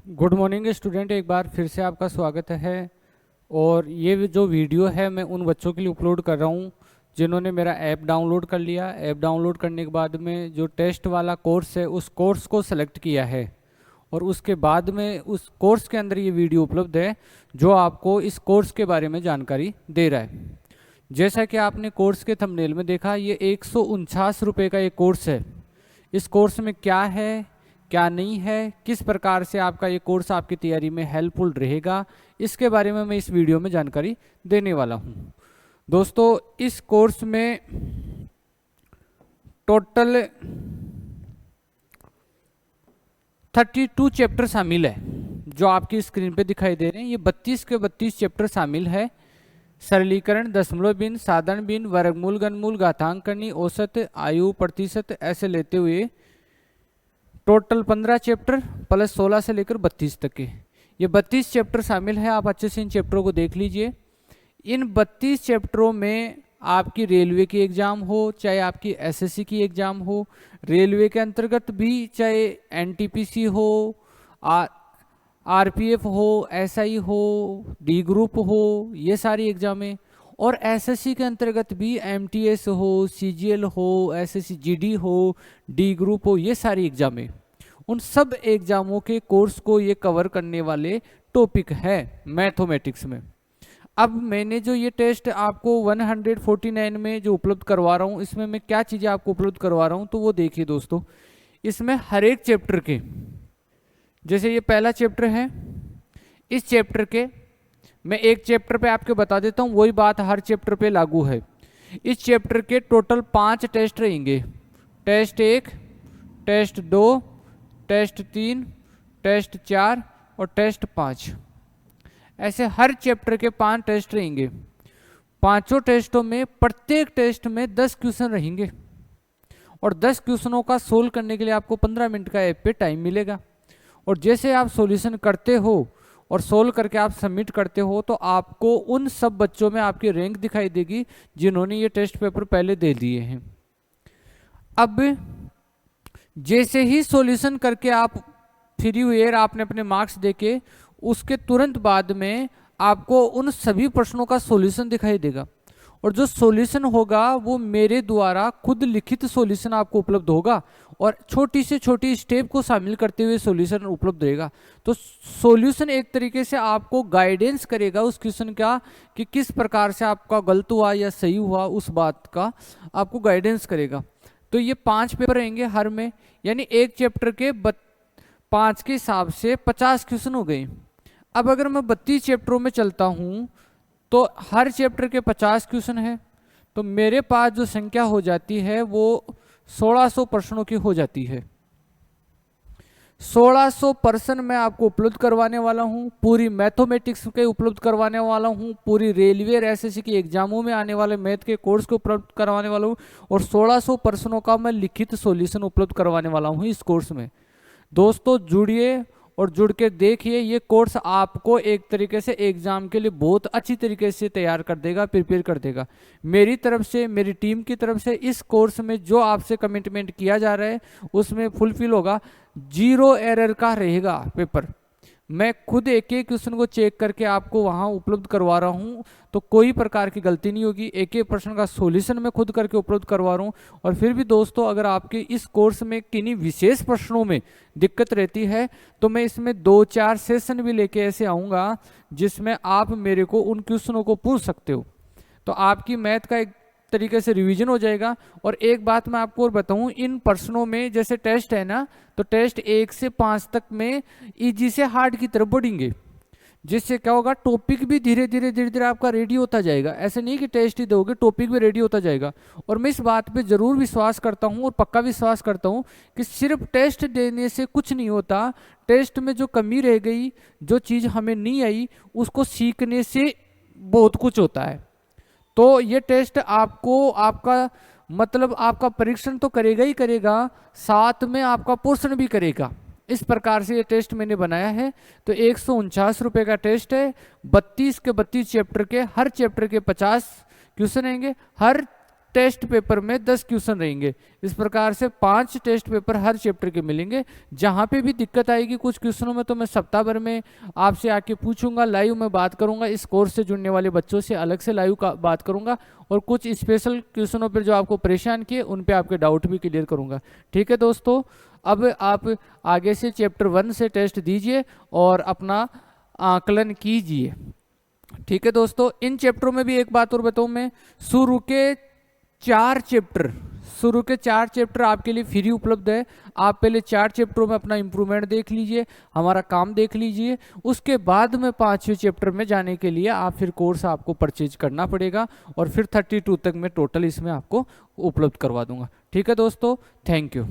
Good morning student, एक बार फिर से आपका स्वागत है। और ये जो वीडियो है मैं उन बच्चों के लिए अपलोड कर रहा हूँ जिन्होंने मेरा ऐप डाउनलोड कर लिया। ऐप डाउनलोड करने के बाद में जो टेस्ट वाला कोर्स है उस कोर्स को सेलेक्ट किया है और उसके बाद में उस कोर्स के अंदर ये वीडियो उपलब्ध है जो आपको इस कोर्स के बारे में जानकारी दे रहा है। जैसा कि आपने कोर्स के थंबनेल में देखा, ये 149 रुपये का एक कोर्स है। इस कोर्स में क्या है क्या नहीं है, किस प्रकार से आपका ये कोर्स आपकी तैयारी में हेल्पफुल रहेगा, इसके बारे में मैं इस वीडियो में जानकारी देने वाला हूँ। दोस्तों, इस कोर्स में टोटल 32 चैप्टर शामिल है जो आपकी स्क्रीन पे दिखाई दे रहे हैं। ये 32 के 32 चैप्टर शामिल है। सरलीकरण, दशमलव बिन, साधारण बिन, वर्गमूल, घनमूल, घातांक करनी, औसत, आयु, प्रतिशत ऐसे लेते हुए टोटल 15 चैप्टर प्लस 16 से लेकर 32 तक के ये 32 चैप्टर शामिल है। आप अच्छे से इन चैप्टरों को देख लीजिए। इन 32 चैप्टरों में आपकी रेलवे की एग्जाम हो, चाहे आपकी एसएससी की एग्जाम हो, रेलवे के अंतर्गत भी चाहे एनटीपीसी हो, आरपीएफ हो, एसआई हो, डी ग्रुप हो, ये सारी एग्जामें, और एसएससी के अंतर्गत भी एमटीएस हो, सीजीएल हो, एसएससी जीडी हो, डी ग्रुप हो, ये सारी एग्जामें, उन सब एग्जामों के कोर्स को ये कवर करने वाले टॉपिक है मैथमेटिक्स में। अब मैंने जो ये टेस्ट आपको 149 में जो उपलब्ध करवा रहा हूँ, इसमें मैं क्या चीज़ें आपको उपलब्ध करवा रहा हूँ तो वो देखिए दोस्तों। इसमें हर एक चैप्टर के, जैसे ये पहला चैप्टर है, इस चैप्टर के मैं एक चैप्टर पे आपके बता देता हूँ, वही बात हर चैप्टर पे लागू है। इस चैप्टर के टोटल 5 टेस्ट रहेंगे। टेस्ट 1, टेस्ट 2, टेस्ट 3, टेस्ट 4 और टेस्ट 5। ऐसे हर चैप्टर के 5 टेस्ट रहेंगे। पांचों टेस्टों में प्रत्येक टेस्ट में 10 क्वेश्चन रहेंगे और 10 क्वेश्चनों का सोल्व करने के लिए आपको 15 मिनट का ऐप पे टाइम मिलेगा। और जैसे आप सॉल्यूशन करते हो और सोल्व करके आप सबमिट करते हो तो आपको उन सब बच्चों में आपकी रैंक दिखाई देगी जिन्होंने ये टेस्ट पेपर पहले दे दिए हैं। अब जैसे ही सॉल्यूशन करके आप फ्री हुए, आपने अपने मार्क्स देके, उसके तुरंत बाद में आपको उन सभी प्रश्नों का सॉल्यूशन दिखाई देगा और जो सॉल्यूशन होगा वो मेरे द्वारा खुद लिखित सॉल्यूशन आपको उपलब्ध होगा और छोटी से छोटी स्टेप को शामिल करते हुए सॉल्यूशन उपलब्ध रहेगा। तो सॉल्यूशन एक तरीके से आपको गाइडेंस करेगा उस क्वेश्चन का कि किस प्रकार से आपका गलत हुआ या सही हुआ, उस बात का आपको गाइडेंस करेगा। तो ये 5 पेपर रहेंगे हर में, यानी एक चैप्टर के 5 के हिसाब से 50 क्वेश्चन हो गए। अब अगर मैं 32 चैप्टरों में चलता हूँ तो हर चैप्टर के 50 क्वेश्चन है, तो मेरे पास जो संख्या हो जाती है वो 1600 प्रश्नों की हो जाती है। 1600 प्रश्न मैं आपको उपलब्ध करवाने वाला हूँ, पूरी मैथमेटिक्स के उपलब्ध करवाने वाला हूँ, पूरी रेलवे और एसएससी की एग्जामों में आने वाले मैथ के कोर्स को उपलब्ध करवाने वाला हूँ और 1600 प्रश्नों का मैं लिखित सॉल्यूशन उपलब्ध करवाने वाला हूँ इस कोर्स में। दोस्तों जुड़िए और जुड़ के देखिए, ये कोर्स आपको एक तरीके से एग्जाम के लिए बहुत अच्छी तरीके से तैयार कर देगा, प्रिपेयर कर देगा। मेरी तरफ से, मेरी टीम की तरफ से इस कोर्स में जो आपसे कमिटमेंट किया जा रहा है उसमें फुलफिल होगा। 0 एरर का रहेगा पेपर। मैं खुद एक एक क्वेश्चन को चेक करके आपको वहां उपलब्ध करवा रहा हूं, तो कोई प्रकार की गलती नहीं होगी। एक एक प्रश्न का सॉल्यूशन मैं खुद करके उपलब्ध करवा रहा हूं। और फिर भी दोस्तों, अगर आपके इस कोर्स में किन्हीं विशेष प्रश्नों में दिक्कत रहती है तो मैं इसमें 2-4 सेशन भी लेके ऐसे आऊँगा जिसमें आप मेरे को उन क्वेश्चनों को पूछ सकते हो, तो आपकी मैथ का एक तरीके से रिवीजन हो जाएगा। और एक बात मैं आपको और बताऊं, इन प्रश्नों में जैसे टेस्ट है ना, तो टेस्ट 1 से 5 तक में इजी से हार्ड की तरफ बढ़ेंगे, जिससे क्या होगा, टॉपिक भी धीरे धीरे आपका रेडी होता जाएगा। ऐसे नहीं कि टेस्ट ही दोगे, टॉपिक भी रेडी होता जाएगा। और मैं इस बात पे जरूर विश्वास करता हूं और पक्का विश्वास करता हूं कि सिर्फ टेस्ट देने से कुछ नहीं होता। टेस्ट में जो कमी रह गई, जो चीज़ हमें नहीं आई, उसको सीखने से बहुत कुछ होता है। तो ये टेस्ट आपको, आपका मतलब आपका परीक्षण तो करेगा ही करेगा, साथ में आपका पोषण भी करेगा। इस प्रकार से ये टेस्ट मैंने बनाया है। तो 149 रुपये का टेस्ट है। 32 के 32 चैप्टर के, हर चैप्टर के 50 क्वेश्चन आएंगे। हर टेस्ट पेपर में 10 क्वेश्चन रहेंगे। इस प्रकार से 5 टेस्ट पेपर हर चैप्टर के मिलेंगे। जहाँ पे भी दिक्कत आएगी कुछ क्वेश्चनों में तो मैं सप्ताह भर में आपसे आके पूछूंगा, लाइव में बात करूंगा, इस कोर्स से जुड़ने वाले बच्चों से अलग से लाइव का बात करूंगा, और कुछ स्पेशल क्वेश्चनों पर जो आपको परेशान किए उन पे आपके डाउट भी क्लियर करूंगा। ठीक है दोस्तों, अब आप आगे से चैप्टर 1 से टेस्ट दीजिए और अपना आकलन कीजिए। ठीक है दोस्तों, इन चैप्टरों में भी एक बात और बताऊं मैं, शुरू के 4 चैप्टर आपके लिए फ्री उपलब्ध है। आप पहले 4 चैप्टरों में अपना इंप्रूवमेंट देख लीजिए, हमारा काम देख लीजिए, उसके बाद में 5वें चैप्टर में जाने के लिए आप फिर कोर्स आपको परचेज करना पड़ेगा, और फिर 32 तक मैं टोटल इसमें आपको उपलब्ध करवा दूंगा। ठीक है दोस्तों, थैंक यू।